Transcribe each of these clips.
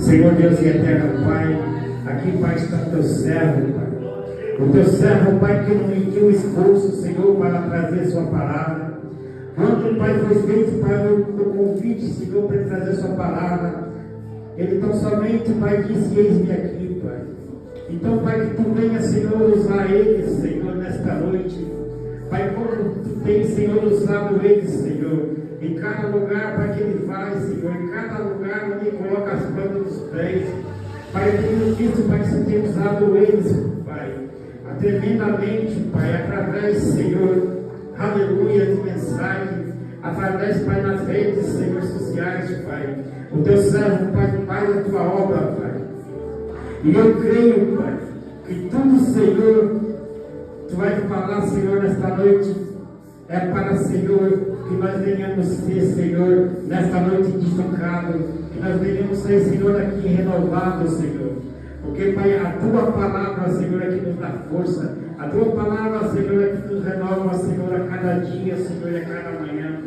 Senhor Deus e eterno Pai, aqui, Pai, está o teu servo, Pai. O teu servo, Pai, que não mediu esforço, Senhor, para trazer sua palavra. Quando, Pai, foi feito, Pai, o convite, Senhor, para trazer sua palavra, ele tão somente, Pai, disse: eis-me aqui, Pai. Então, Pai, que tu venha, Senhor, usar eles, Senhor, nesta noite. Pai, como tu tens, Senhor, usado eles, Senhor, em cada lugar, Pai, que ele vai, Senhor, em cada lugar onde ele coloca as plantas dos pés. Pai, eu tenho visto, Pai, que você tem usado eles, Pai, tremendamente, Pai, através, Senhor, aleluia, de mensagem, através, Pai, nas redes, Senhor, sociais, Pai. O teu servo, Pai, faz a tua obra, Pai. E eu creio, Pai, que tudo, Senhor, tu vai falar, Senhor, nesta noite, é para, Senhor, que nós venhamos ser, Senhor, nesta noite edificados, que nós venhamos ser, Senhor, aqui renovados, Senhor. Porque, Pai, a tua palavra, Senhor, é que nos dá força. A tua palavra, Senhor, é que nos renova, Senhor, a cada dia, Senhor, e a cada manhã.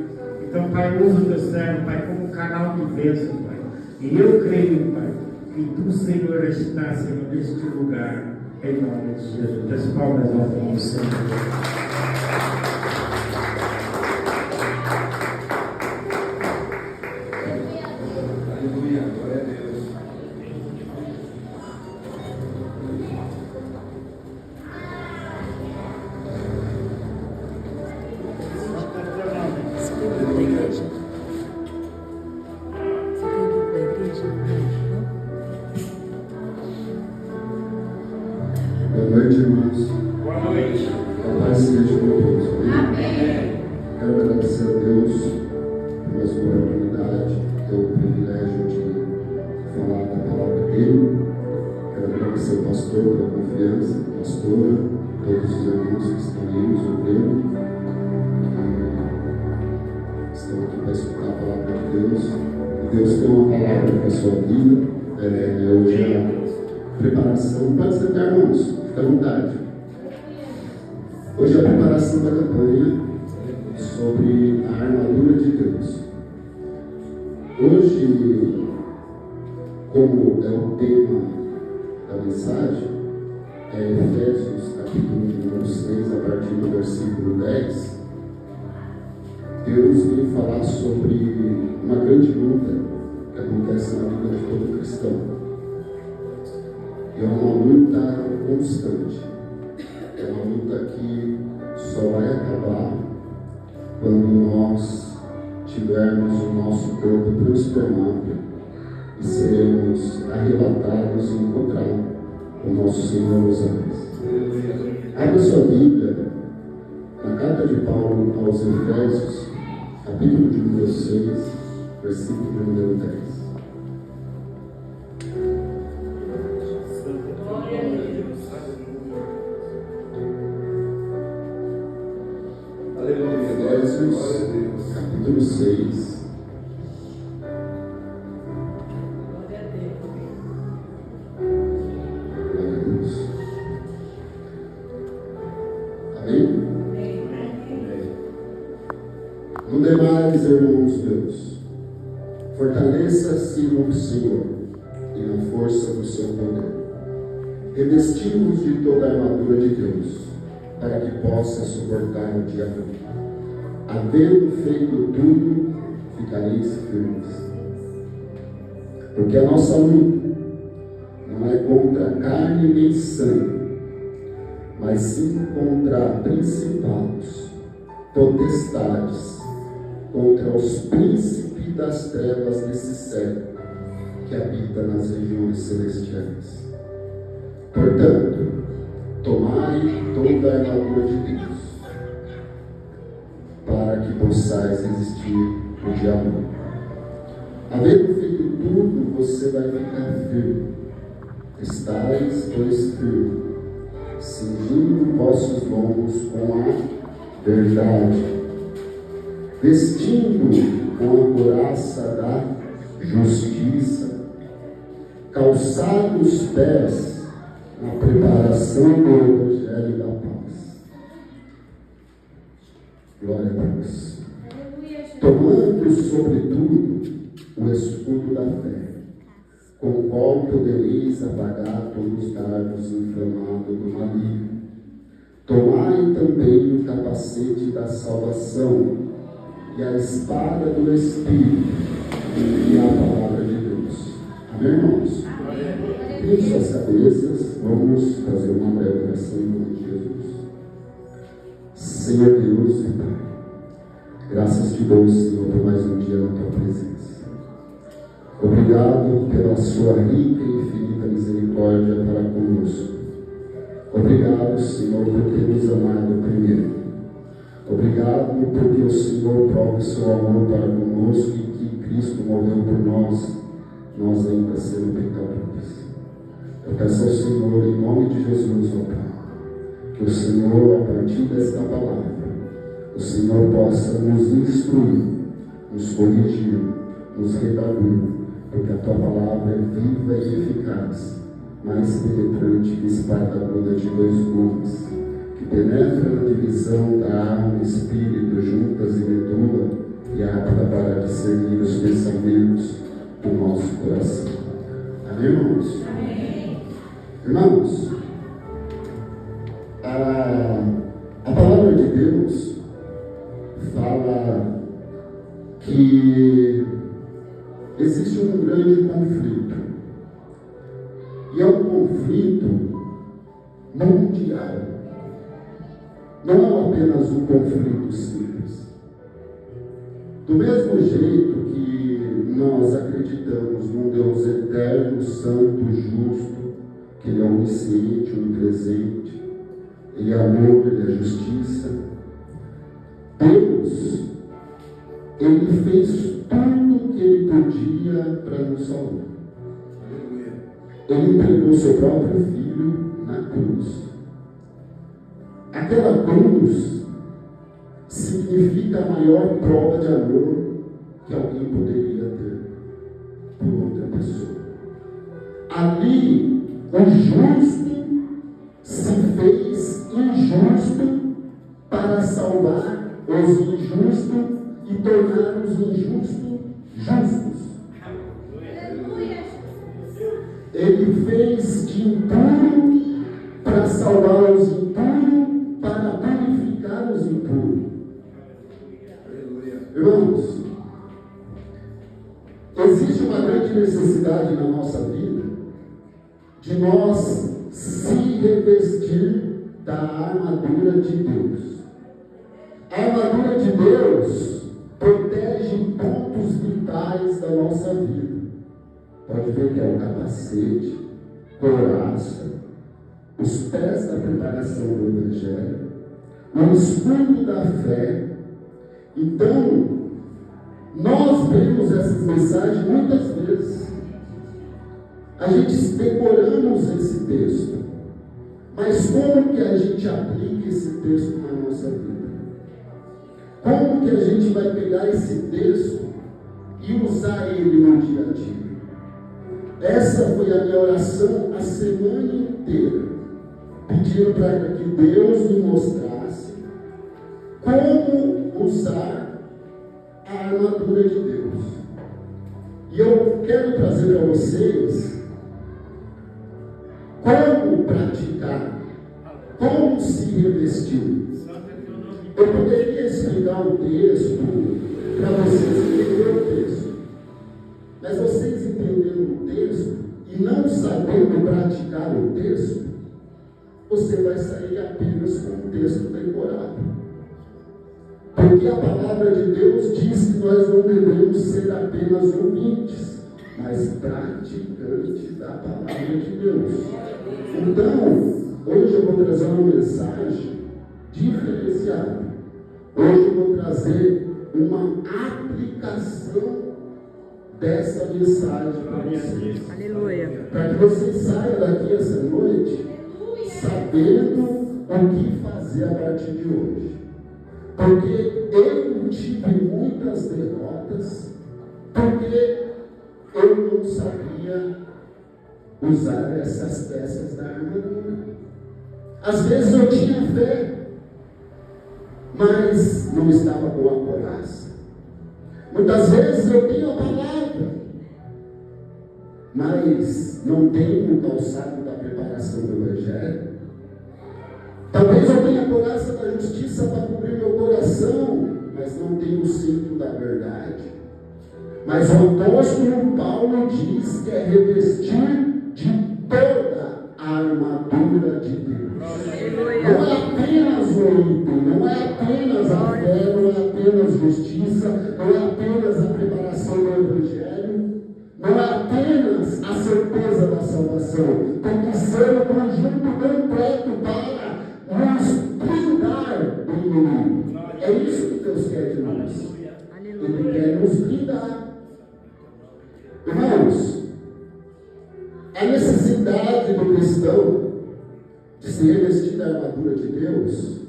Então, Pai, usa o teu servo, Pai, como um canal de bênção, Pai. E eu creio, Pai, que tu, Senhor, está, Senhor, neste lugar, em nome de Jesus. As palmas ao nome do Senhor. Aleluia, glória a Deus. Boa noite, irmãos. Boa noite. A paz seja com todos. Amém. Quero agradecer a Deus por mais uma oportunidade, ter o privilégio de falar da palavra dele. Quero agradecer ao pastor pela confiança, a pastora, todos os irmãos que estão aí nos ouvindo, que estão aqui para escutar a palavra de Deus. E Deus tem uma palavra para a sua vida. Hoje a preparação, pode sentar, irmãos, fica à vontade. Hoje é a preparação da campanha sobre a armadura de Deus. Hoje, como é o tema da mensagem, é Efésios capítulo número 6, a partir do versículo 10, Deus vem falar sobre uma grande luta que acontece na vida de todo cristão. E é uma luta constante. É uma luta que só vai acabar quando nós tivermos o nosso corpo transformado e seremos arrebatados e encontrar o nosso Senhor nos ares. Abra sua Bíblia na carta de Paulo aos Efésios, capítulo de número 6, versículo de número 10. Efésios, capítulo 6. Glória a Deus. Amém? No demais, irmãos meus, fortaleça-se no Senhor e na força do seu poder. Revesti-vos de toda a armadura de Deus, para que possa suportar o dia ruim. Havendo feito tudo, ficareis firmes. Porque a nossa luta não é contra carne nem sangue, mas sim contra principados, potestades, contra os príncipes das trevas desse século, que habita nas regiões celestiais. Portanto, tomai toda a armadura de Deus, para que possais resistir no dia ruim. Havendo feito tudo, você vai ficar firme. Estais, pois, firme, cingindo vossos lombos com a verdade, vestindo com a couraça da justiça, calçados os pés na preparação do Evangelho da paz. Glória a Deus. Tomando sobretudo o escudo da fé, com o qual podereis apagar todos os dardos inflamados do maligno. Tomai também o capacete da salvação e a espada do Espírito, e a palavra de Deus. Amém, irmãos? Em suas cabeças, vamos fazer uma breve oração em nome de Jesus. Senhor Deus e Pai, graças te dou, Senhor, por mais um dia na tua presença. Obrigado pela sua rica e infinita misericórdia para conosco. Obrigado, Senhor, por ter nos amado primeiro. Obrigado porque o Senhor prova o seu amor para conosco e que Cristo morreu por nós ainda sendo pecadores. Eu peço ao Senhor, em nome de Jesus, ó Pai, que o Senhor, a partir desta palavra, o Senhor possa nos instruir, nos corrigir, nos redarguir, porque a tua palavra é viva e eficaz, mais penetrante que espada aguda de dois gumes, que penetra na divisão da alma, espírito, juntas e medula, e apta para discernir os pensamentos do nosso coração. Amém, irmãos? Amém. Irmãos, a palavra de Deus fala que existe um grande conflito, e é um conflito mundial, não é apenas um conflito simples. Do mesmo jeito que nós acreditamos num Deus eterno, santo, justo, que Ele é onisciente, onipresente, Ele é amor, Ele é justiça, Deus, Ele fez tudo o que Ele podia para nos salvar. Ele entregou seu próprio Filho na cruz. Aquela cruz significa a maior prova de amor que alguém poderia ter por outra pessoa. Ali, o justo se fez injusto para salvar os injustos e tornar os injustos justos. Ele fez de impuro para salvar os impuros, para purificar os impuros. Irmãos, existe uma grande necessidade na nossa vida de nós se revestir da armadura de Deus. A armadura de Deus protege pontos vitais da nossa vida. Pode ver que é o capacete, couraça, os pés da preparação do Evangelho, o escudo da fé. Então, nós vemos essas mensagens muitas vezes. A gente decoramos esse texto, mas como que a gente aplica esse texto na nossa vida? Como que a gente vai pegar esse texto e usar ele no dia a dia? Essa foi a minha oração a semana inteira, pedindo para que Deus me mostrasse como usar a armadura de Deus. E eu quero trazer para vocês como praticar, como se revestir. Eu poderia explicar o texto para vocês entenderem o texto, mas vocês entendendo o texto e não sabendo praticar o texto, você vai sair apenas com o texto decorado. Porque a palavra de Deus diz que nós não devemos ser apenas ouvintes, mas praticantes da palavra de Deus. Então, hoje eu vou trazer uma mensagem diferenciada. Hoje eu vou trazer uma aplicação dessa mensagem para vocês. Aleluia. Para que vocês saiam daqui essa noite sabendo o que fazer a partir de hoje. Porque eu tive muitas derrotas, porque eu não sabia usar essas peças da armadura. Às vezes eu tinha fé, mas não estava com a couraça. Muitas vezes eu tenho a palavra, mas não tenho o calçado da preparação do Evangelho. Talvez eu tenha a couraça da justiça para cobrir meu coração, mas não tenho o cinto da verdade. Mas o apóstolo Paulo diz que é revestir de toda a armadura de Deus. Não é apenas o ímpio, não é apenas a fé, não é apenas justiça, não é apenas a preparação do Evangelho, não é apenas a certeza da salvação. Tem que ser o conjunto completo para nos blindar do inimigo. É isso que Deus quer de nós. Ele quer nos blindar. Irmãos, a necessidade do cristão de se revestir da armadura de Deus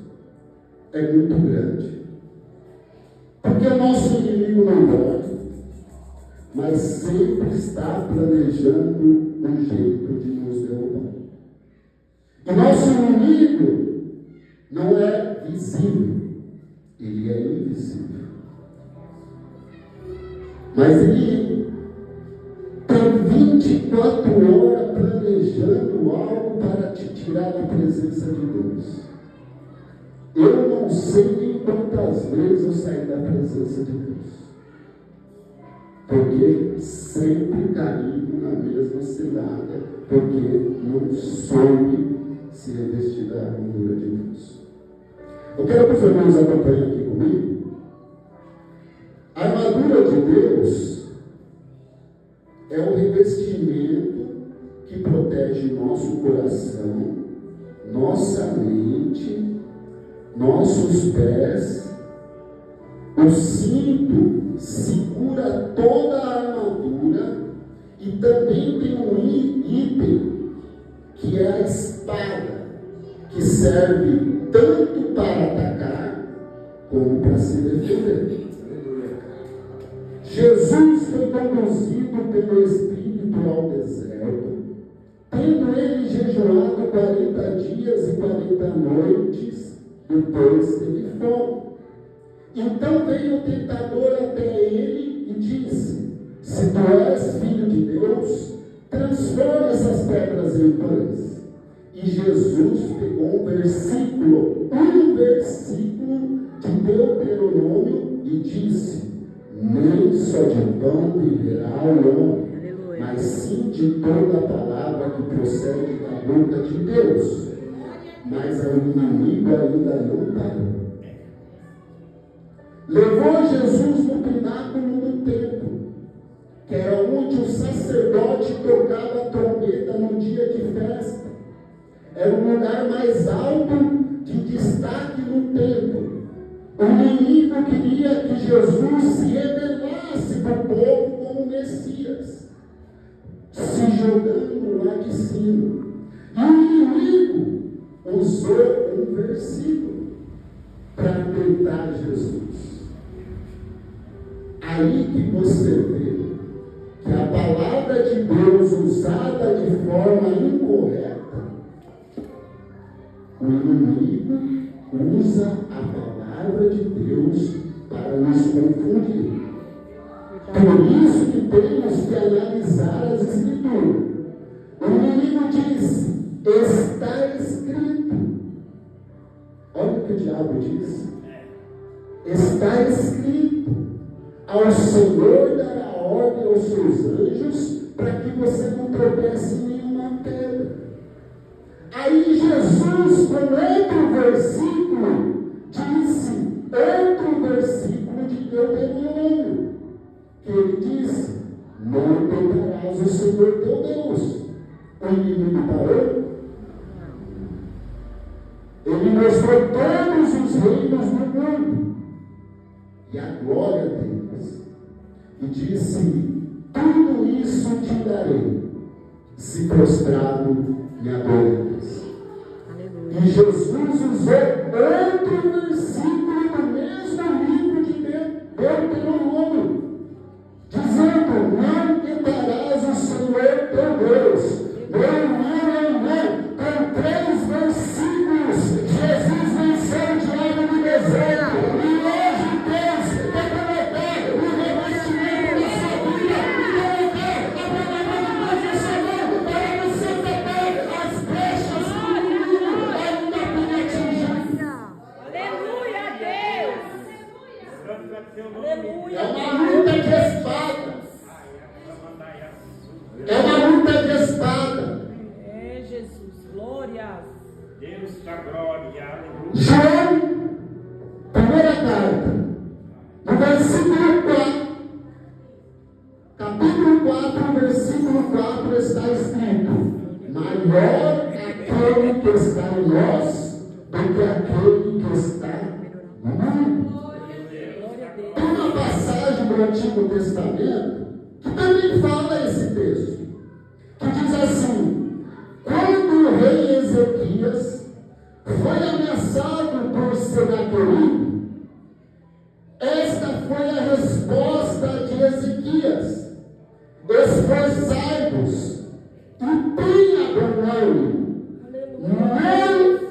é muito grande. Porque o nosso inimigo não dorme, mas sempre está planejando um jeito de nos derrubar. O nosso inimigo não é visível, ele é invisível. Mas ele tem 24 horas planejando algo para te tirar da presença de Deus. Eu não sei nem quantas vezes eu saí da presença de Deus, porque sempre caí na mesma cilada, porque não soube se revestir da armadura de Deus. Eu quero que os irmãos acompanhem aqui comigo. A armadura de Deus é o revestimento que protege nosso coração, nossa mente, nossos pés. O cinto segura toda a armadura e também tem um item que é a espada, que serve tanto para atacar como para se defender. Jesus foi conduzido pelo Espírito ao deserto, tendo ele jejuado 40 dias e 40 noites, depois teve fome. Então veio o tentador até ele e disse: se tu és filho de Deus, transforma essas pedras em pães. E Jesus pegou um versículo de Deuteronômio e disse: nem só de pão viverá o homem, mas sim de toda a palavra que procede da boca de Deus. Mas o inimigo ainda não parou. Levou Jesus no pináculo do templo, que era onde o sacerdote tocava a trombeta no dia de festa. Era o lugar mais alto de destaque no templo. O inimigo queria que Jesus se revelasse para o povo como Messias, se jogando lá de cima. E o inimigo usou um versículo para tentar Jesus. Aí que você vê que a palavra de Deus usada de forma incorreta, o inimigo usa a palavra de Deus para nos confundir. Por isso que temos que analisar as Escrituras. O inimigo diz: está escrito. Olha o que o diabo diz. Está escrito: ao Senhor dará ordem aos seus anjos para que você não tropece em nenhuma pedra. Aí Jesus, com outro versículo, disse outro versículo de Deuteronômio, que ele disse: não tentarás o Senhor teu Deus. O inimigo parou. Ele mostrou todos os reinos do mundo e a glória deles, e disse: tudo isso te darei, se prostrado me adorares. E Jesus usou outro versículo do mesmo livro de Deuteronômio, dizendo: não tentarás o Senhor teu Deus. Não. Com 3 versículos, Jesus venceu o diabo no deserto. E hoje Deus quer colocar o revestimento da sua vida e colocar a palavra de está escrito: maior aquele que está em nós do que aquele que está no mundo. Tem uma passagem do Antigo Testamento que também fala esse texto, que diz assim: quando o rei Ezequias foi ameaçado por Senaqueribe, esta foi a resposta de Ezequias: esforçai-vos e tenha bom ânimo, não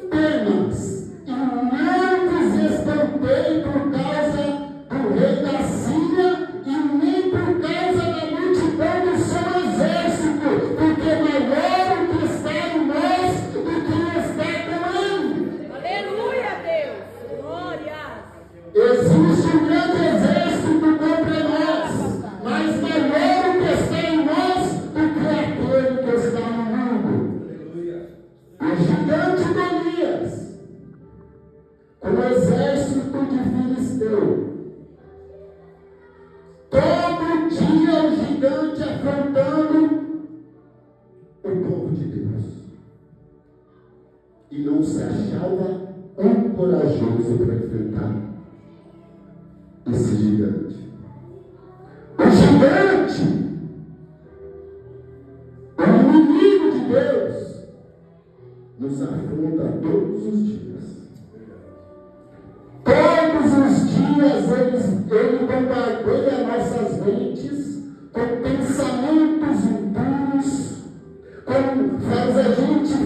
temas e não vos espantei por causa do rei da Síria e nem por causa da multidão do seu exército, porque maior o que está em nós do que está com ele. Aleluia, Deus! Glória! Existe um grande exército contra nós, mas maior o que está em nós do que aquele que está no mundo. O gigante Golias, com o exército de Filisteu, todo dia o gigante afrontando o povo de Deus, e não se achava um corajoso para enfrentar esse gigante. O gigante, o inimigo de Deus, nos afronta todos os dias. Todos os dias ele bombardeia nossas mentes com pensamentos impuros, faz a gente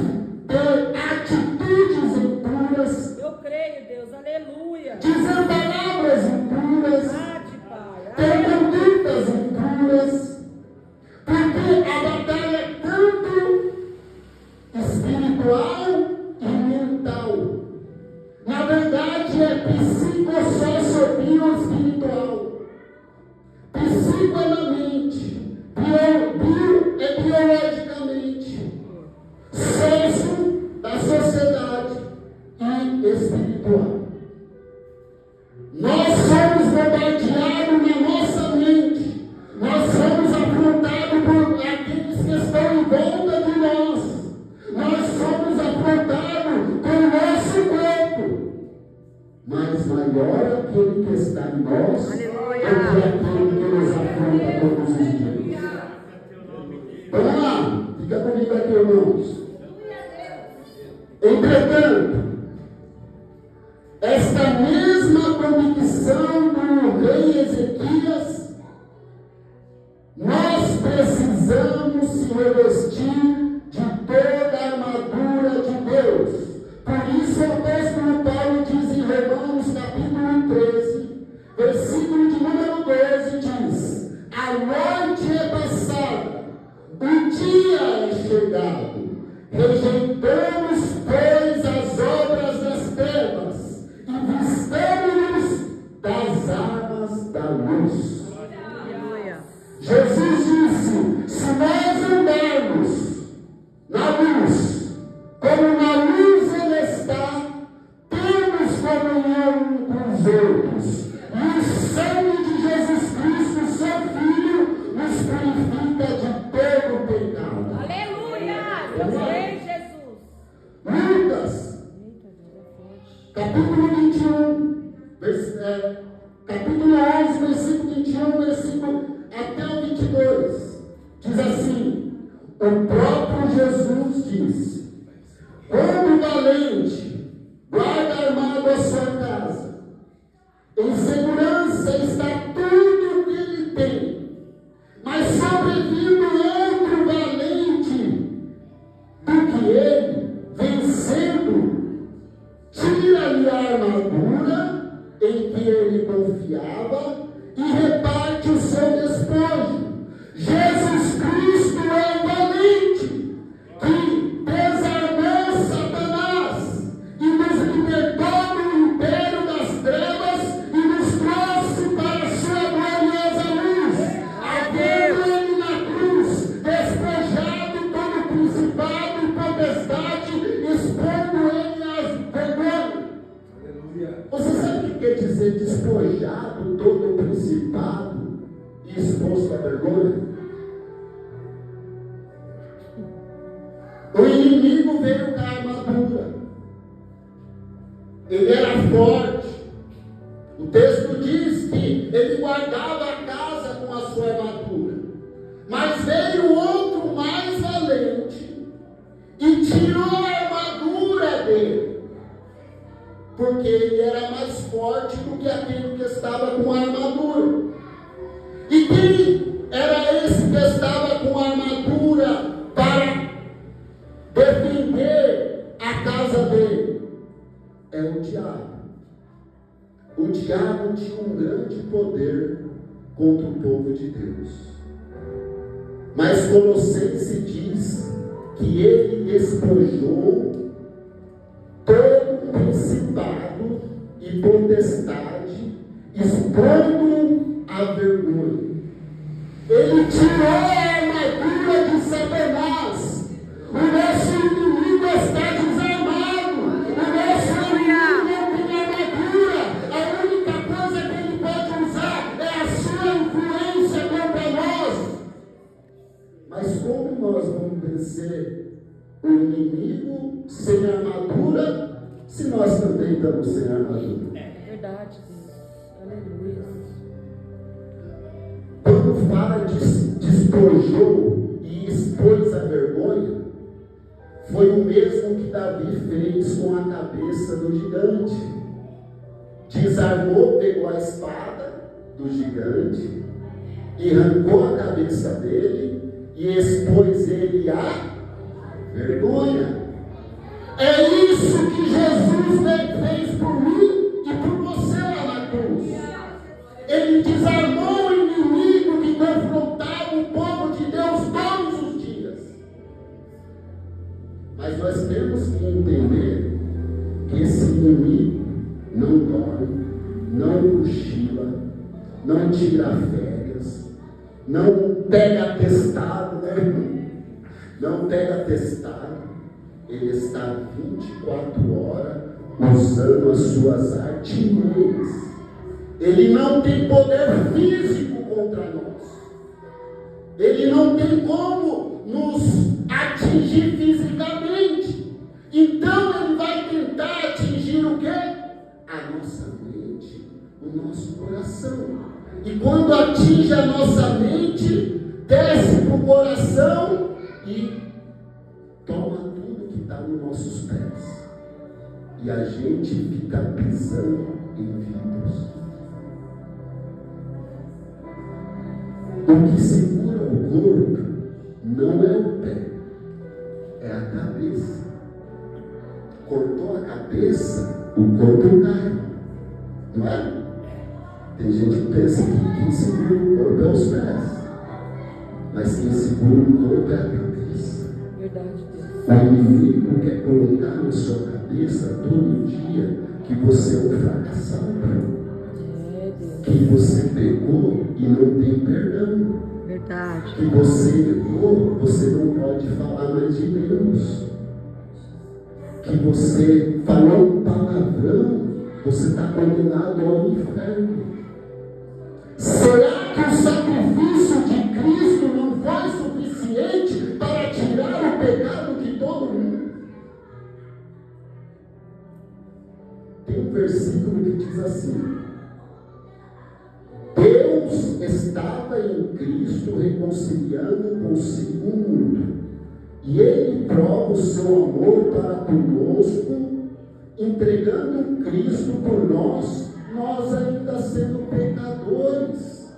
ter atitudes impuras, Eu creio, Deus, aleluia! dizer palavras impuras, Ade, Pai! ter condutas impuras, porque a batalha é tanto espiritual e mental. Na verdade, é psicossocial espiritual. Psico é na mente, bio é biologicamente, sócio da sociedade e espiritual. Nós somos bombardeados na nossa mente, nós somos afrontados por aqueles que estão em volta de nós, nós somos afrontados com o nosso corpo, mas maior aquele que está em nós do que aquele que nos afronta todos os dias. Vamos lá, fica comigo aqui, irmãos. Entretanto, esta mesma convicção do rei Ezequias, nós precisamos se revestir de toda a armadura de Deus. Por isso o apóstolo Paulo diz em Romanos capítulo 13, versículo de número 12, diz: a noite é passada, o dia é chegado, rejeitamos, pois, as obras das trevas e vistamos-nos das armas da luz. Jesus disse: se nós andarmos na luz, como na luz ele está, temos comunhão com os outros. E o sangue de Jesus Cristo, seu Filho, nos purifica de todo pecado. Aleluia! Eu creio, Jesus! Lucas, capítulo 21, capítulo 11, versículo 21, versículo até o 22, diz assim: o próprio Jesus disse: quando o valente guarda armado a sua casa, em segurança está tudo o que ele tem, mas sobrevindo outro valente do que ele, vencendo, tira-lhe a armadura em que ele confiava e reparte o seu despojo. Jesus Cristo é o valente que desarmou Satanás e nos libertou do império das trevas e nos trouxe para a sua gloriosa luz. Havendo ele na cruz, despojado todo principado e potestade, expondo ele às vergonhas. Você sabe o que quer dizer despojado todo principado e exposto à vergonha? O inimigo veio com a armadura. Ele era forte. O texto diz que ele guardava a casa com a sua armadura. Mas veio outro mais valente e tirou a armadura dele. Porque ele era mais forte do que aquele que estava com a armadura. E quem era esse que estava com a armadura para defender a casa dele? É o diabo. O diabo tinha um grande poder contra o povo de Deus. Mas Colossenses diz que ele despojou todo principado e potestade, expondo a vergonha. Ele tirou a armadura de Satanás. O nosso inimigo está desarmado. O nosso inimigo não tem armadura. A única coisa que ele pode usar é a sua influência contra nós. Mas como nós vamos vencer o inimigo sem armadura, se nós também estamos sem armadura? É verdade, Deus. Aleluia. Quando fala de despojou e expôs a vergonha, foi o mesmo que Davi fez com a cabeça do gigante. Desarmou, pegou a espada do gigante e arrancou a cabeça dele e expôs ele à vergonha. É isso que Jesus fez por mim e por você lá na cruz. Ele desarmou o inimigo que confrontava o povo de Deus todos os dias. Mas nós temos que entender que esse inimigo não dorme, não cochila, não tira férias, não pega atestado, né? Não pega atestado. Ele está 24 horas usando as suas artimanhas. Ele não tem poder físico contra nós. Ele não tem como nos atingir fisicamente. Então ele vai tentar atingir o quê? A nossa mente, o nosso coração. E quando atinge a nossa mente, desce para o coração e toma tudo que está nos nossos pés. E a gente fica pisando em vidros. O que segura o corpo não é o pé, é a cabeça. Cortou a cabeça, o corpo cai. Não é? Tem gente que pensa que quem segura o corpo é os pés, mas quem segura o corpo é a cabeça. Verdade, Deus. O inimigo quer colocar na sua cabeça todo dia que você é um fracassado, que você pecou e não tem perdão. Verdade. Que você errou, você não pode falar mais de Deus. Que você falou um palavrão, você está condenado ao inferno. Será que o sacrifício de Cristo não foi suficiente para tirar o pecado de todo mundo? Tem um versículo que diz assim: Deus estava em Cristo reconciliando consigo o mundo, e Ele prova o seu amor para conosco, entregando Cristo por nós, nós ainda sendo pecadores.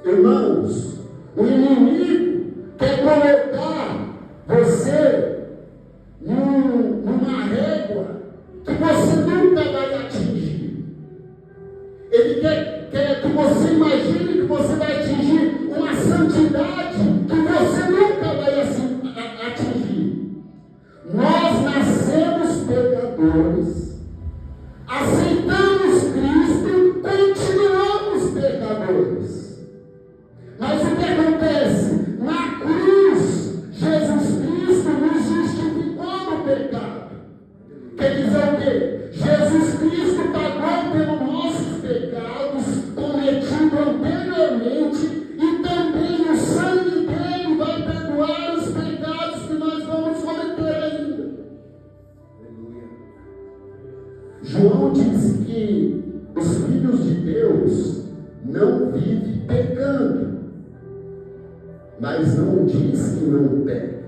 Irmãos, o inimigo quer colocar você numa régua que você nunca vai atingir. Ele quer que você imagine que você vai atingir uma santidade que você nunca vai atingir. Nós nascemos pecadores, aceitamos Cristo, continuamos pecadores. Mas o que acontece? Na cruz, João disse que os filhos de Deus não vivem pecando, mas não diz que não peca.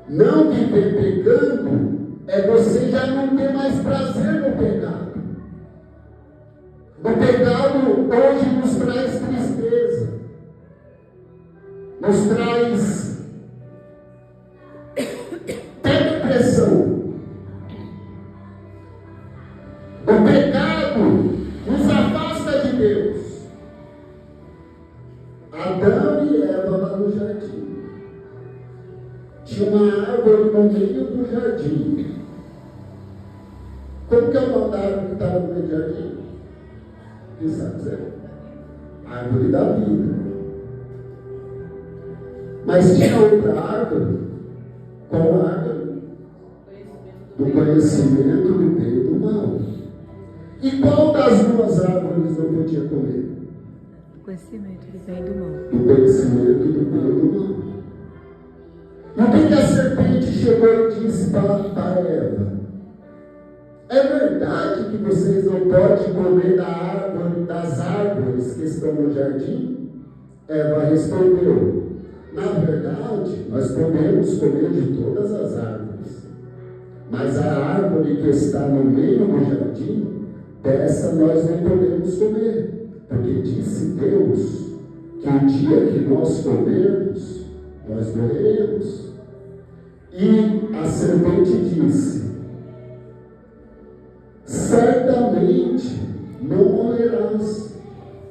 Não viver pecando é você já não ter mais prazer no pecado. O pecado hoje nos traz tristeza, nos traz até depressão. O pecado nos afasta de Deus. Adão e Eva lá no jardim. Tinha uma árvore no meio do jardim. Como que é o nome da árvore que estava no meio do jardim? Quem sabe dizer? Árvore da vida. Mas tinha outra árvore. Qual árvore? Do conhecimento do bem e do mal. E qual das duas árvores não podia comer? O conhecimento do bem e do mal. Do conhecimento do bem e do mal. E o que a serpente chegou e disse para Eva? É verdade que vocês não podem comer das árvores que estão no jardim? Eva respondeu: na verdade, nós podemos comer de todas as árvores, mas a árvore que está no meio do jardim, dessa nós não podemos comer, porque disse Deus que o dia que nós comermos, nós morreremos. E a serpente disse: certamente não morrerás,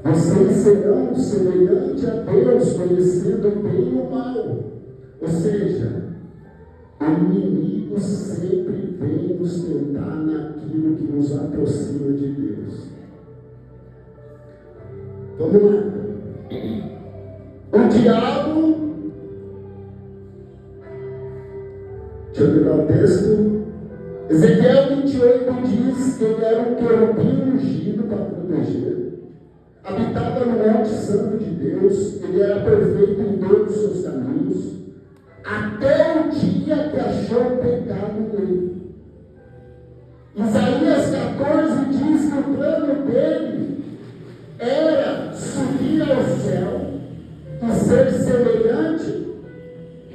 vocês serão semelhantes a Deus, conhecendo o bem e o mal. Ou seja, o inimigo sempre vem nos tentar naquilo que nos aproxima de Deus. Vamos lá. O diabo, deixa eu virar o texto. Ezequiel 28 diz que ele era um querubim ungido para proteger. Habitava no Monte Santo de Deus. Ele era perfeito em todos os seus caminhos, até o dia que achou pecado nele. Isaías 14 diz que o plano dele era subir ao céu e ser semelhante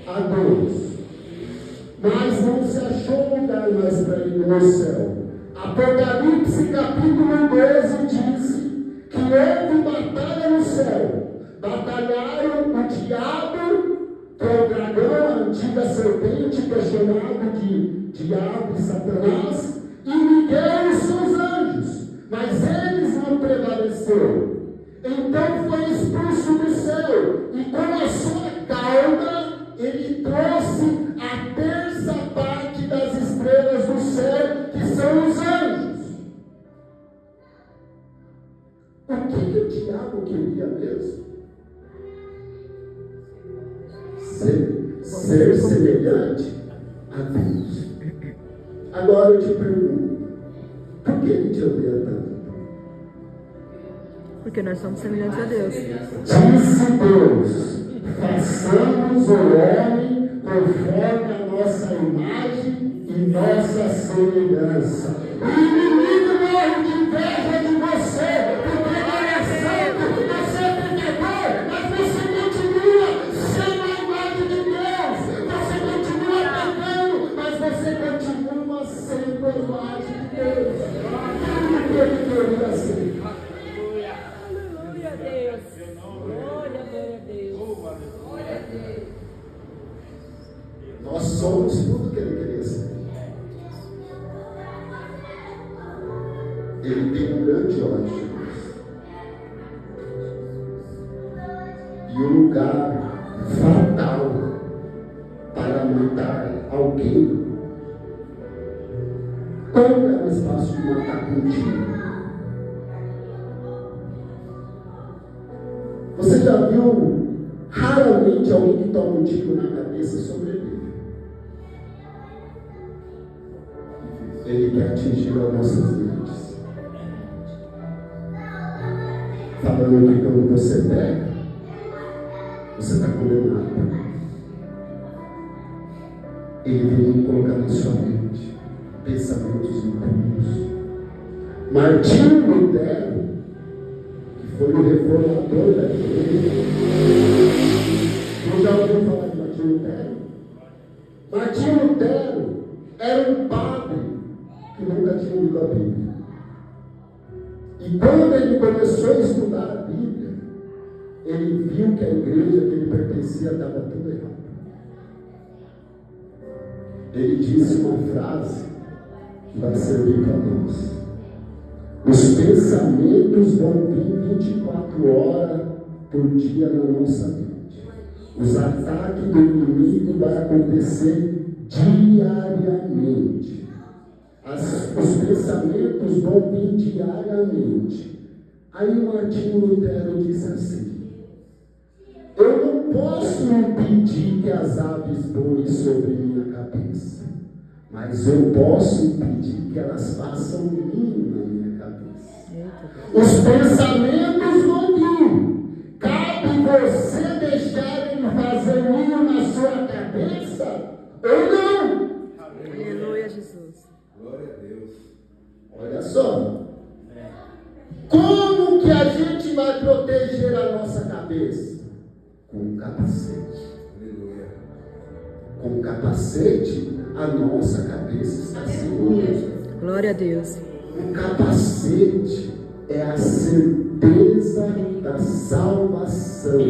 a Deus. Mas não se achou lugar mais para ele no céu. Apocalipse capítulo 12 diz que houve batalha no céu. Batalharam o diabo, que é o dragão, a antiga serpente, que é chamado de diabo e Satanás, e Miguel e seus anjos. Mas eles não prevaleceram. Então foi expulso do céu, e com a sua cauda ele trouxe a terça parte das estrelas do céu, que são os anjos. O que o diabo queria mesmo? Ser semelhante a Deus. Agora eu te pergunto, por que ele te odeia tanto? Porque nós somos semelhantes a Deus. Disse Deus: façamos o homem conforme a nossa imagem e nossa semelhança. O inimigo morre de inveja de você, porque ele é santo, você é pecador, mas você continua sendo a imagem de Deus. Você continua pecando, mas você continua sendo a imagem de Deus. Tudo que ele queria ser. Glória a Deus. Glória a Deus. Glória a Deus. Nós somos tudo que ele queria ser. Ele tem um grande ódio de nós. E um lugar fatal para matar alguém. Como é mais fácil de matar contigo? Você já viu raramente alguém que toma um tiro na cabeça sobrevive? Ele quer atingir as nossas mentes. Falando que quando você pega, você está condenado. Ele vem colocar na sua mente: pensamentos impuros. Martinho Lutero, que foi o reformador da igreja. Você já ouviu falar de Martinho Lutero? Martinho Lutero era um padre que nunca tinha lido a Bíblia. E quando ele começou a estudar a Bíblia, ele viu que a igreja que ele pertencia estava tudo errado. Ele disse uma frase que vai servir para nós. Os pensamentos vão vir 24 horas por dia na nossa mente. Os ataques do inimigo vão acontecer diariamente. Os pensamentos vão vir diariamente. Aí Martinho Lutero disse assim: eu não posso impedir que as aves voem sobre minha cabeça, mas eu posso impedir que elas façam ninho na minha cabeça. Os pensamentos vão vir. Cabe você deixar ele fazer ninho na sua cabeça ou não? Aleluia, Jesus. Glória a Deus. Olha só. Como que a gente vai proteger a nossa cabeça? Com um capacete. Aleluia. Com um capacete, a nossa cabeça está segura. Glória a Deus. Um capacete é a certeza da salvação.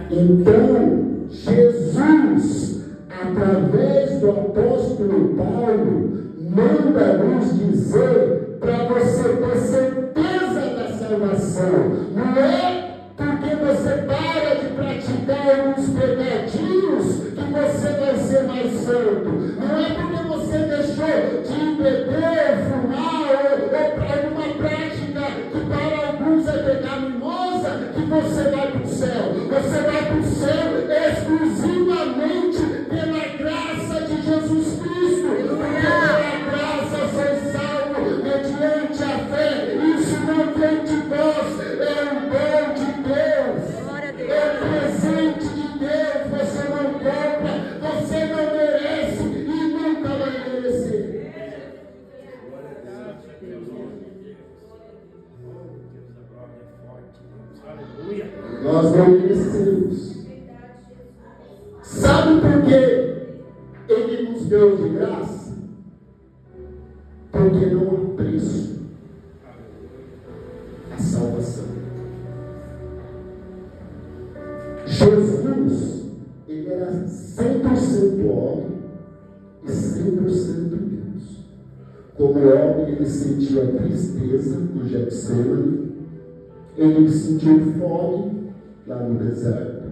Então, Jesus, através do apóstolo Paulo, manda nos dizer para você ter certeza da salvação. Não é porque você para de praticar alguns pecadinhos que você vai ser mais santo. Não é porque você deixou de beber, fumar ou alguma prática que para alguns é pecaminosa que você vai para o céu. Você vai para o céu exclusivamente pela graça de Jesus Cristo. Porque pela graça foi salvo mediante a fé. Isso não vem de nós, é um dom de Deus. É um presente de Deus. Você não compra, você não merece e nunca vai merecer. Nós não merecemos. Sabe por que Ele nos deu de graça? Porque não há preço a salvação. Jesus, ele era 100% homem e 100% Deus. Como homem, ele sentiu a tristeza no Getsemane, ele sentiu fome lá no deserto,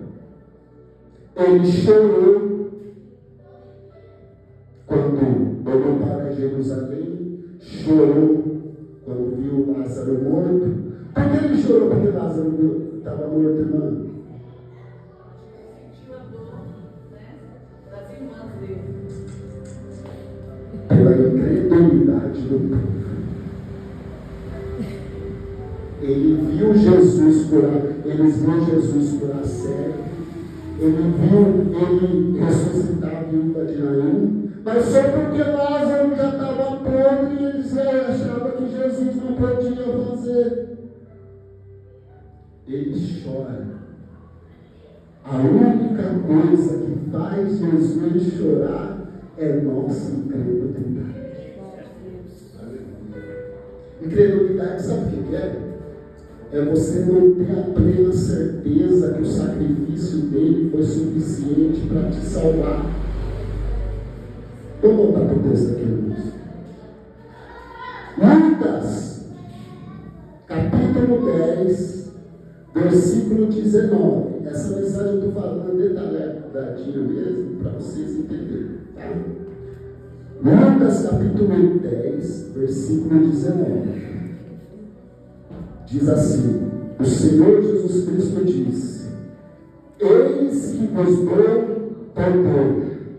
ele chorou quando olhou para Jerusalém, chorou quando viu Lázaro morto. Por que ele chorou? Porque Lázaro estava morto, irmão. Pela incredulidade do povo. Ele viu Jesus curar, eles viram Jesus curar cego, ele viu ele ressuscitar a viúva de Naim, mas só porque Lázaro já estava podre e eles achavam que Jesus não podia fazer. Ele chora. A única coisa que faz Jesus chorar é nossa incredulidade. Incredulidade, sabe o que é? É você não ter a plena certeza que o sacrifício dele foi suficiente para te salvar. Vamos voltar para o texto aqui, irmãos. Lucas, capítulo 10, versículo 19. Essa mensagem eu estou falando detalhadinho mesmo, para vocês entenderem, tá? Lucas, capítulo 10, versículo 19. Diz assim: o Senhor Jesus Cristo disse: eis que vos dou poder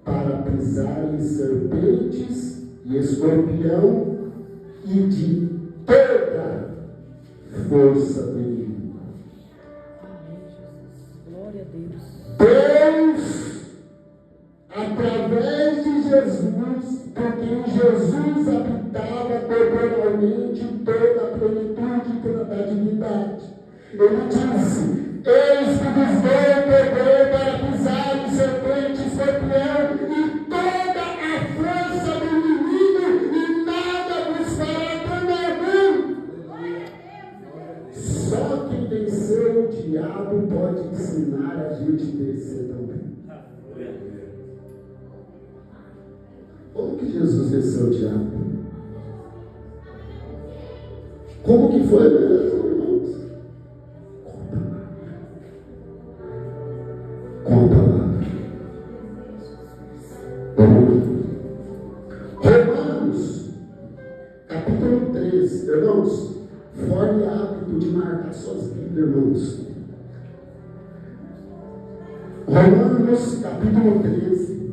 para pisar em serpentes e escorpião e de toda força do inimigo. Glória a Deus. Deus, através de Jesus, porque em Jesus habitava corporalmente toda a plenitude da divindade. Ele disse: eis que vos dou poder para pisar em serpente e escorpião e toda a força do inimigo, e nada vos fará dano. Só quem venceu o diabo pode ensinar a gente a vencer também. Como que Jesus venceu o diabo? Como que foi mesmo, irmãos? Com a palavra. Romanos, capítulo 13, irmãos, forme hábito de marcar suas vidas, irmãos. Romanos, capítulo 13,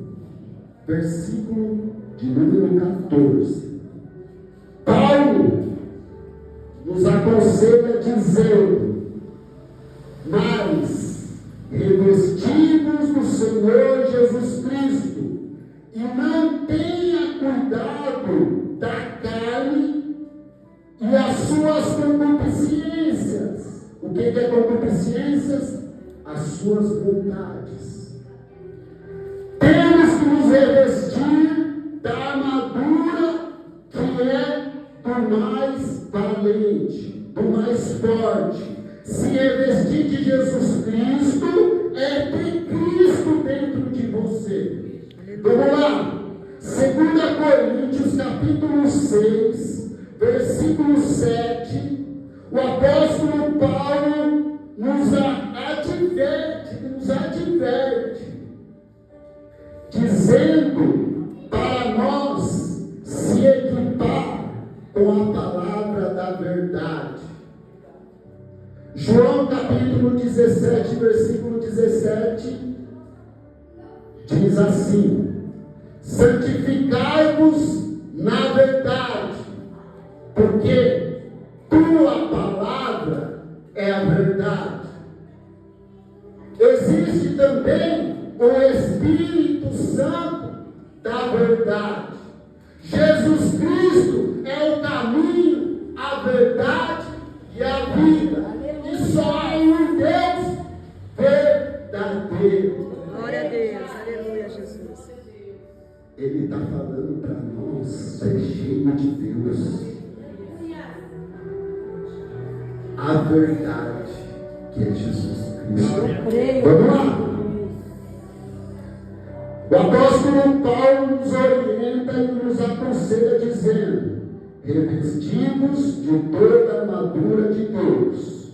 versículo de número 14. Paulo nos aconselha dizendo: mas revestidos do Senhor Jesus Cristo, e não tenha cuidado da carne e as suas concupiscências. O que é concupiscências? As suas vontades. Temos que nos revestir da armadura que é do mais valente, do mais forte. Se revestir de Jesus Cristo, é ter Cristo dentro de você. Vamos lá. 2 Coríntios, capítulo 6, versículo 7. O apóstolo Paulo nos adverte, dizendo para nós se equipar com a palavra da verdade. João capítulo 17, versículo 17, diz assim: santificai-vos na verdade, porque tua palavra é a verdade. Existe também o Espírito Santo da verdade. Jesus Cristo é o caminho, a verdade e a vida. E só há um Deus verdadeiro. Glória a Deus, aleluia, Jesus. Ele está falando para nós, ser cheio de Deus. A verdade, que é Jesus Cristo. Vamos lá. O apóstolo Paulo nos orienta e nos aconselha dizendo: revestivos de toda a armadura de Deus,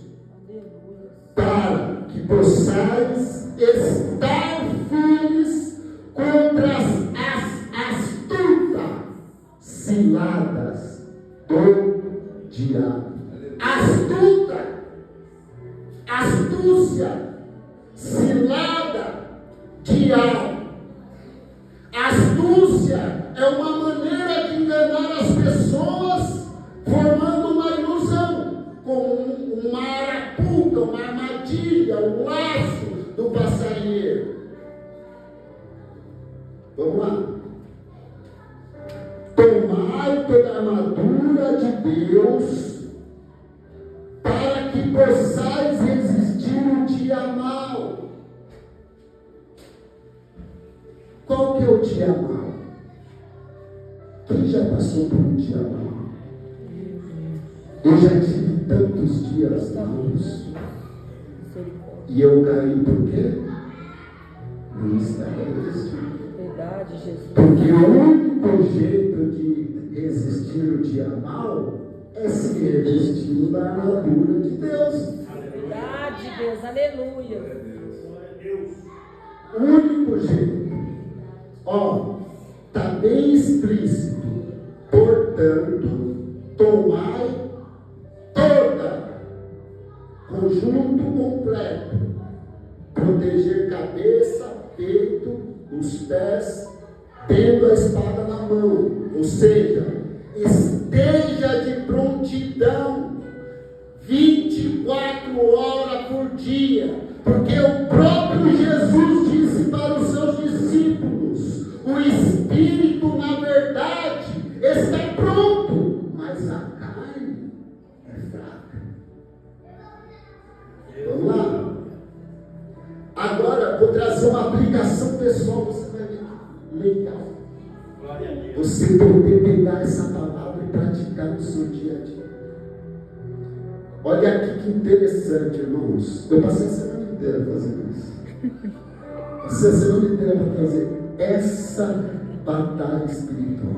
para que possais estar firmes contra as astutas ciladas do diabo. Astúcia, cilada, diabo. Astúcia é uma maneira de enganar as pessoas, formando uma ilusão, como uma arapuca, uma armadilha, um laço do passarinheiro. Vamos lá. Tomai toda a armadura de Deus, para que possais resistir no dia mau. Qual que é o dia mau? Quem já passou por um dia mau? Eu já tive tantos dias maus. E eu caí por quê? Não estava resistindo. Verdade, Jesus. Porque o único jeito de resistir o dia mau é se revestindo da armadura de Deus. Verdade, Deus, aleluia. O único jeito. Ó, está bem explícito. Portanto, tomai toda, conjunto completo, proteger cabeça, peito, os pés, tendo a espada na mão, ou seja, esteja de prontidão 24 horas por dia, porque o próprio Jesus disse para os seus discípulos: o Espírito é fraca. Vamos lá. Agora, vou trazer uma aplicação pessoal, você vai ver que legal. Você poder pegar essa palavra e praticar no seu dia a dia. Olha aqui que interessante, irmãos. Eu passei a semana inteira fazendo isso. Passei a semana inteira para fazer essa batalha espiritual.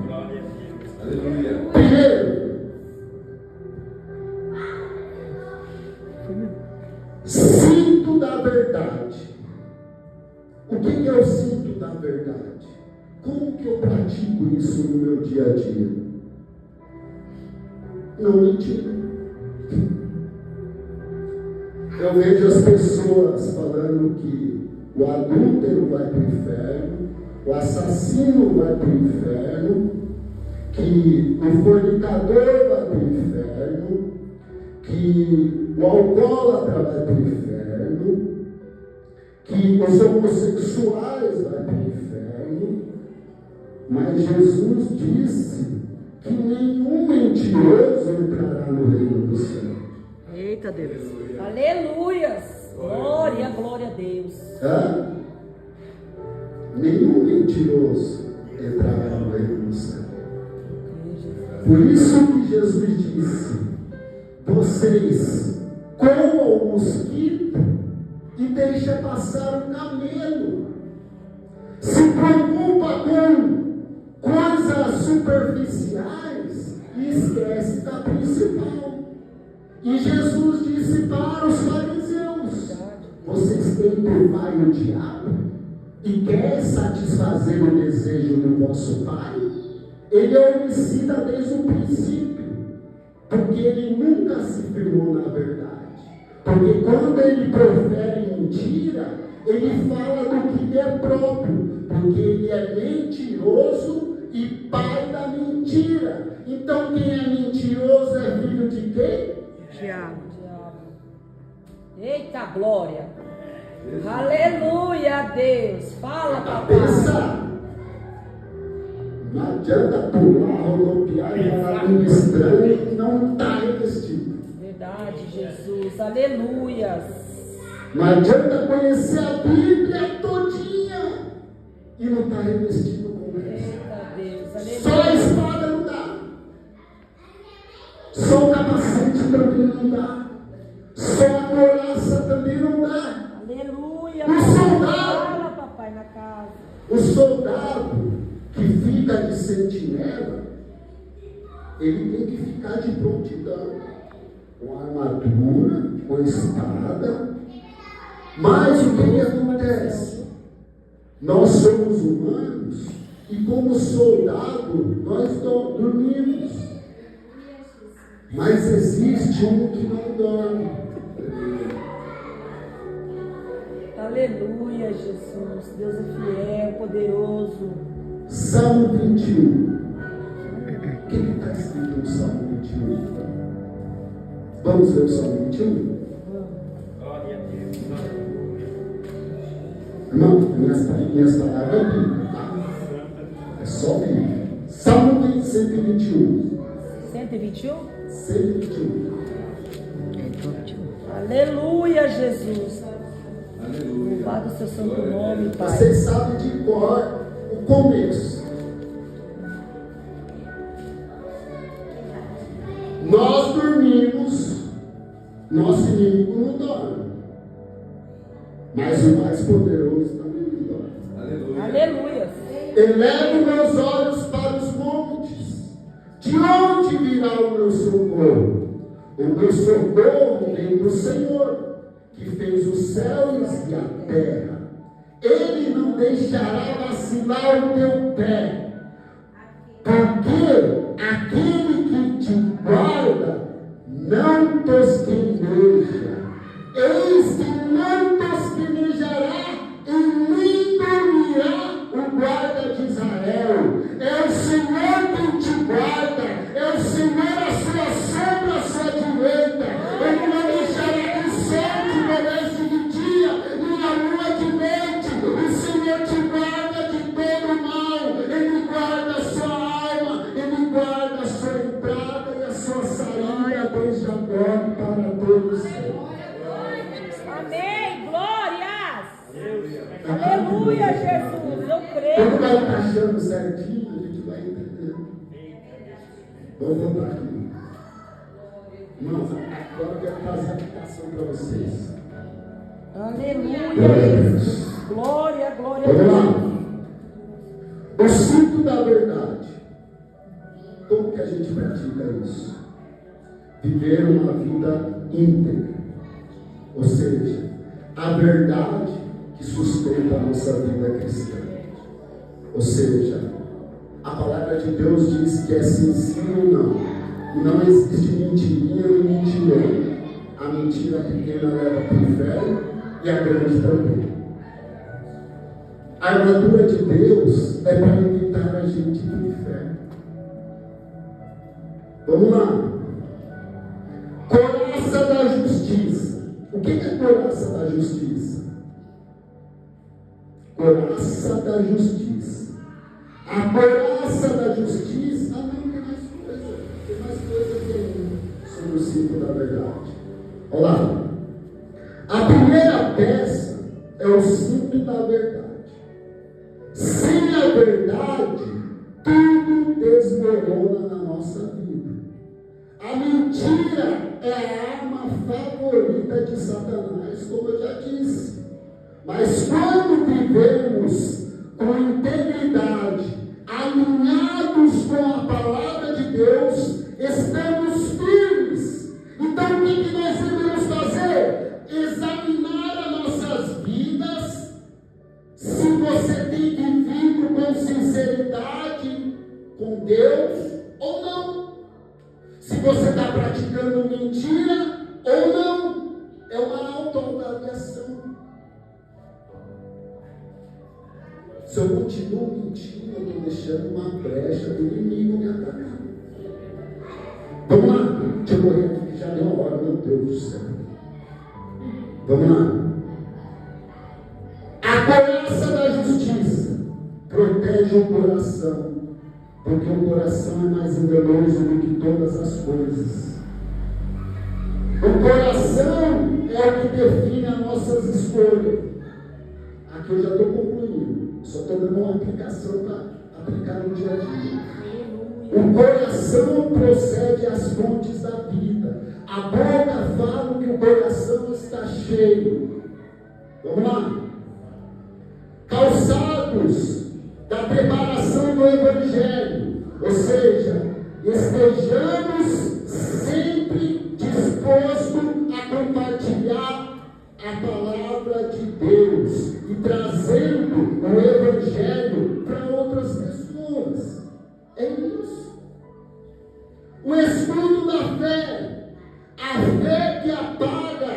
Aleluia. Primeiro, cinto da verdade. O que é o cinto da verdade? Como que eu pratico isso no meu dia a dia? Não mentir. Eu vejo as pessoas falando que o adúltero vai para o inferno, o assassino vai para o inferno, que o fornicador vai para o inferno, que o alcoólatra vai para o inferno, que os homossexuais vão para o inferno. Mas Jesus disse que nenhum mentiroso entrará no reino do céu. Eita Deus. Aleluias. Glória, glória a Deus. Nenhum mentiroso entrará no reino do céu. Por isso que Jesus disse: vocês comam o mosquito e deixam passar o camelo. Se preocupa com coisas superficiais e esquece da principal. E Jesus disse para os fariseus: vocês têm por pai o diabo e querem satisfazer o desejo do vosso pai? Ele é homicida desde o princípio, porque ele nunca se firmou na verdade. Porque quando ele profere mentira, ele fala do que lhe é próprio, porque ele é mentiroso e pai da mentira. Então quem é mentiroso é filho de quem? Diabo. Eita glória. Aleluia, Deus. Fala, papai. Pensa. Não adianta pular, rodopiar e falar língua estranha e não está revestido. Verdade, Jesus. Aleluias. Não adianta conhecer a Bíblia todinha e não está revestido com ela. Eita Deus. Aleluia. Só a espada não dá. Só o capacete também não dá. Só a couraça também não dá. Aleluia. O soldado. Fala, papai, na casa. O soldado que fica de sentinela, ele tem que ficar de prontidão, com armadura, com espada. Mas o que acontece? Nós somos humanos e como soldado nós dormimos. Mas existe um que não dorme. Aleluia, Jesus. Deus é fiel, poderoso. Salmo 21. O que está escrito no Salmo 21? Vamos ver o Salmo 21? Glória a Deus. Irmão, minhas palavras é Bíblia, tá? É só Bíblia. Salmo 121. 121? 121. Aleluia, Jesus. Aleluia. Louvado o seu santo nome, Pai. Vocês sabem de cor o começo. Nós dormimos, nosso inimigo não dorme. Mas o mais poderoso também não dorme. Aleluia. Aleluia. Elevo meus olhos para os montes. De onde virá o meu socorro? O meu socorro vem do Senhor, que fez os céus e a terra. Ele não deixará vacilar o teu pé, porque aquele que te guarda não tosqueneja. Eis que não tosquenejará e nem dormirá o guarda de Israel. É o Senhor quem te guarda, é o Senhor a sua sombra à sua direita. Ele não deixará que o sol te moleste de dia, nem a lua de noite. O Senhor te guarda de todo mal, Ele guarda a sua alma, Ele guarda a sua entrada e a sua saída desde a Aleluia, Jesus. Eu creio. Quando vai encaixando certinho, a gente vai entendendo. Vamos voltar aqui. Irmãos, agora eu quero fazer a aplicação para vocês. Aleluia, Jesus. Glória, glória a Vamos lá. Deus. O cinto da verdade. Como que a gente pratica isso? Viver uma vida íntegra. Ou seja, a verdade que sustenta a nossa vida cristã. Ou seja, a palavra de Deus diz que é sim, sim ou não. Não existe mentirinha e mentirão. A mentira pequena leva para o inferno e a grande também. A armadura de Deus é para evitar a gente do inferno. Vamos lá. Coraça da justiça. O que é coraça da justiça? Coraça da justiça. A coraça da justiça. Ah, não, tem mais coisa. Tem mais coisa que sobre o cinto da verdade. Olha lá. A primeira peça é o cinto da verdade. Sem a verdade, tudo desmorona na nossa vida. A mentira é a arma favorita de Satanás, como eu já disse. Mas quando vivemos com integridade, alinhados com a palavra de Deus, estamos firmes. Então o que nós devemos fazer? Examinar as nossas vidas, se você tem vivido com sinceridade com Deus ou não. Se você está praticando mentira ou não. É uma autoavaliação. Se eu continuo mentindo, eu estou deixando uma brecha do inimigo me atacar. Vamos lá. Deixa eu correr aqui que já deu uma hora, meu Deus do céu. Vamos lá. A coraça da justiça protege o coração, porque o coração é mais enganoso do que todas as coisas. O coração é o que define as nossas escolhas. Aqui eu já estou concluindo. Só estou dando uma aplicação para aplicar no dia a dia. O coração procede às fontes da vida. A boca fala que o coração está cheio. Vamos lá. Calçados da preparação do Evangelho. Ou seja, estejamos sempre dispostos a compartilhar a palavra de Deus e trazendo o Evangelho para outras pessoas. É isso. O escudo da fé, a fé que apaga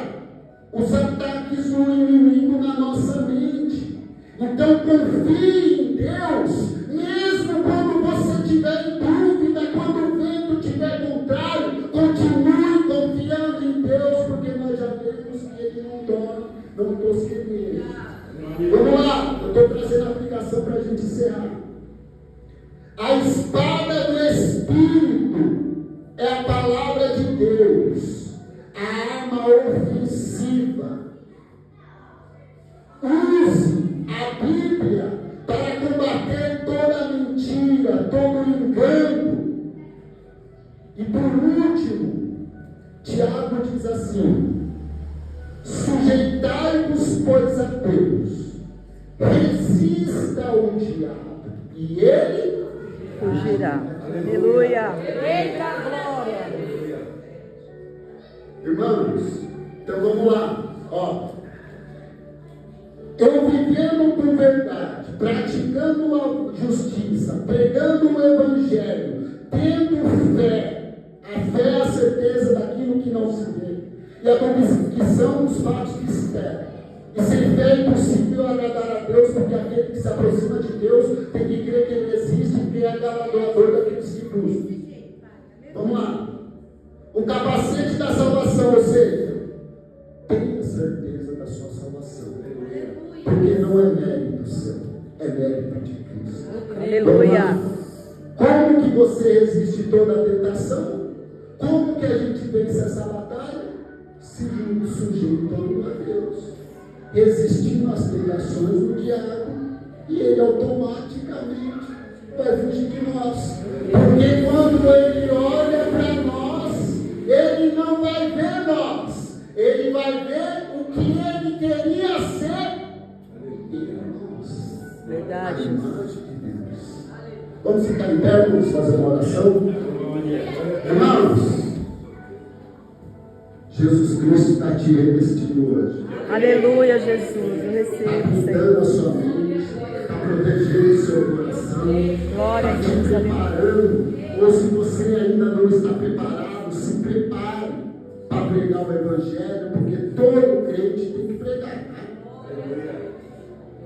os ataques do inimigo na nossa mente. Então confie em Deus, mesmo quando você estiver em dúvida, quando o vento estiver contrário, continue confiando em Deus, porque nós já vimos que Ele não dorme, não tosqueneja. Vamos lá, eu estou trazendo a aplicação para a gente encerrar. A espada do Espírito é a palavra de Deus, a arma ofensiva. Use a Bíblia para combater toda mentira, todo engano. E por último, Tiago diz assim: sujeitai-vos, pois, a Deus, resista ao diabo, e ele fugirá. Aleluia. Eita glória. Irmãos, então vamos lá. Ó, eu vivendo com verdade, praticando a justiça, pregando o Evangelho, tendo fé. A fé é a certeza daquilo que não se vê, e a convicção dos fatos que se esperam. E sem fé é impossível agradar a Deus, porque aquele que se aproxima de Deus tem que crer que Ele existe e que é galardoador daqueles que buscam. Vamos lá. O capacete da salvação, ou seja, tenha certeza da sua salvação. Porque não é mérito seu, é mérito de Cristo. Aleluia. Como que você resiste toda a tentação? Como que a gente vence essa batalha? Se sujeitando a Deus. resistindo às tentações do diabo, e ele automaticamente vai fugir de nós. Porque quando ele olha para nós, ele não vai ver nós, ele vai ver o que ele queria ser em nós. Verdade. A imagem de Deus. Vamos ficar em pé, vamos fazer uma oração. Irmãos, Jesus Cristo está te revestindo hoje. Aleluia, Jesus. Eu Está recebo, pintando a Senhor. sua mente, está protegendo o seu coração, Glória a está te Deus, aleluia. preparando. Ou se você ainda não está preparado, se prepare para pregar o Evangelho, porque todo crente tem que pregar.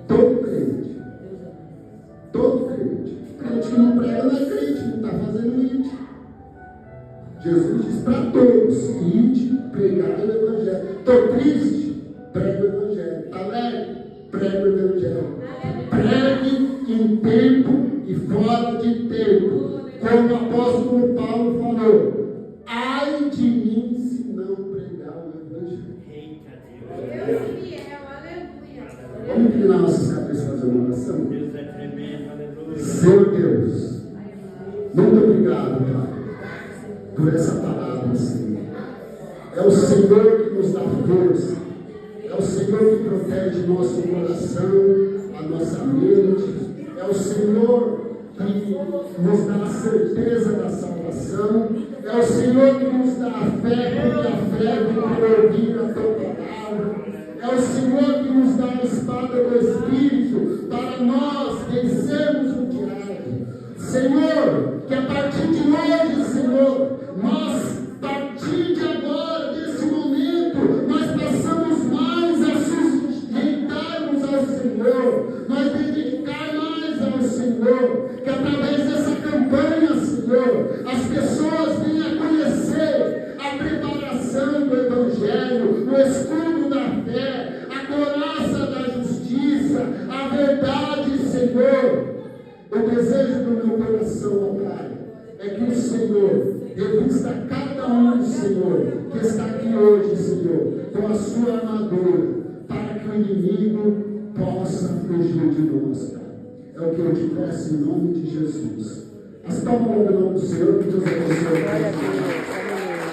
Todo crente. Todo crente. Crente que não prega não é crente, não está fazendo isso. Jesus diz para todos: ide pregar o Evangelho. Estou triste? Prega o Evangelho. Está alegre? Prega o Evangelho. Pregue em tempo e fora de tempo. Como o apóstolo Paulo falou: ai de mim se não pregar o Evangelho. Vamos inclinar nossas cabeças e fazer uma oração? Deus é tremendo, aleluia. Senhor Deus, muito obrigado, Pai, por essa palavra, Senhor. É o Senhor que nos dá força, é o Senhor que protege nosso coração, a nossa mente, é o Senhor que nos dá a certeza da salvação, é o Senhor que nos dá a fé, porque a fé vem por ouvir a tua palavra, é o Senhor que nos dá a espada do Espírito para nós vencermos o diabo. Senhor, que a partir de hoje, Senhor, nós, a partir de agora, desse momento, nós passamos mais a sujeitarmos ao Senhor, nós dedicar mais ao Senhor, que através dessa campanha, Senhor, as pessoas venham a conhecer a preparação do Evangelho, o escudo da fé, a couraça da justiça, a verdade, Senhor. O desejo do meu coração, ó Pai, é que o Senhor revista cada um, Senhor, que está aqui hoje, Senhor, com a sua armadura, para que o inimigo possa fugir de nós, Pai. É o que eu te peço em nome de Jesus. As palmas no nome do Senhor, que Deus abençoe. Glória a Deus, aleluia.